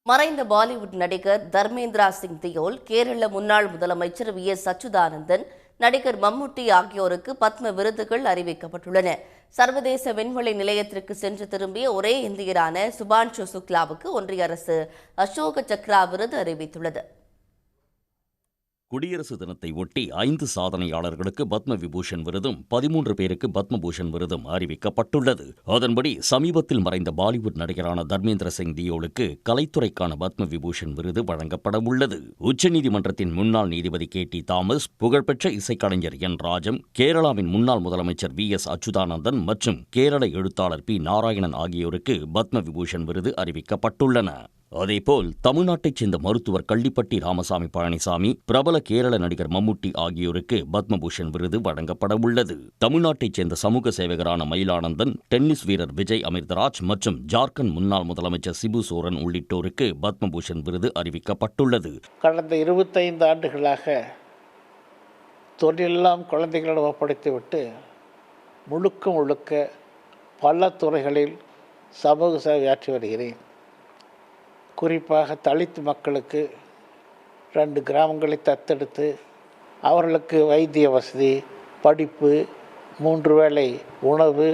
மறைந்த பாலிவுட் நடிகர் தர்மேந்திரா சிங் தியோல், கேரள முன்னாள் முதலமைச்சர் VS அச்சுதானந்தன், நடிகர் மம்முட்டி ஆகியோருக்கு பத்ம விருதுகள் அறிவிக்கப்பட்டுள்ளன. சர்வதேச விண்வெளி நிலையத்திற்கு சென்று திரும்பிய ஒரே இந்தியரான சுபான்ஷு சுக்லாவுக்கு ஒன்றிய அரசு அசோக சக்ரா விருது அறிவித்துள்ளது. குடியரசு தினத்தை ஒட்டி 5 சாதனையாளர்களுக்கு பத்ம விபூஷன் விருதும் 13 பேருக்கு பத்மபூஷன் விருதும் அறிவிக்கப்பட்டுள்ளது. அதன்படி சமீபத்தில் மறைந்த பாலிவுட் நடிகரான தர்மேந்திர சிங் தியோலுக்கு கலைத்துறைக்கான பத்ம விபூஷன் விருது வழங்கப்பட உள்ளது. உச்சநீதிமன்றத்தின் முன்னாள் நீதிபதி KT தாமஸ், புகழ்பெற்ற இசைக்கலைஞர் N ராஜம், கேரளாவின் முன்னாள் முதலமைச்சர் VS அச்சுதானந்தன் மற்றும் கேரள எழுத்தாளர் P நாராயணன் ஆகியோருக்கு பத்ம விபூஷன் விருது அறிவிக்கப்பட்டுள்ளன. அதேபோல் தமிழ்நாட்டைச் சேர்ந்த மருத்துவர் கள்ளிப்பட்டி ராமசாமி பழனிசாமி, பிரபல கேரள நடிகர் மம்முட்டி ஆகியோருக்கு பத்மபூஷன் விருது வழங்கப்பட உள்ளது. தமிழ்நாட்டைச் சேர்ந்த சமூக சேவகரான மயிலானந்தன், டென்னிஸ் வீரர் விஜய் அமிர்தராஜ் மற்றும் ஜார்க்கண்ட் முன்னாள் முதலமைச்சர் சிபு சோரன் உள்ளிட்டோருக்கு பத்மபூஷன் விருது அறிவிக்கப்பட்டுள்ளது. கடந்த 25 ஆண்டுகளாக தொழிலெல்லாம் குழந்தைகளிடம் ஒப்படைத்துவிட்டு முழுக்க பல துறைகளில் சமூக சேவையாற்றி வருகிறேன். குறிப்பாக தலித் மக்களுக்கு 2 கிராமங்களை தத்தெடுத்து அவர்களுக்கு வைத்திய வசதி, படிப்பு, 3 வேளை உணவு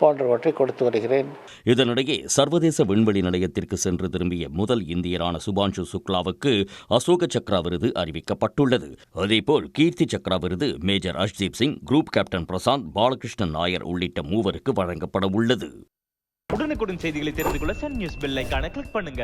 போன்றவற்றை கொடுத்து வருகிறேன். இதனிடையே சர்வதேச விண்வெளி நிலையத்திற்கு சென்று திரும்பிய முதல் இந்தியரான சுபான்ஷு சுக்லாவுக்கு அசோக சக்ரா விருது அறிவிக்கப்பட்டுள்ளது. அதேபோல் கீர்த்தி சக்ரா விருது major Ashdeep Singh, group captain Prashanth, Balakrishnan Nair உள்ளிட்ட 3 வழங்கப்பட உள்ளது. உடனுக்குடன் செய்திகளை தெரிந்து கொள்ள சன் நியூஸ் பெல் ஐகானை கிளிக் பண்ணுங்க.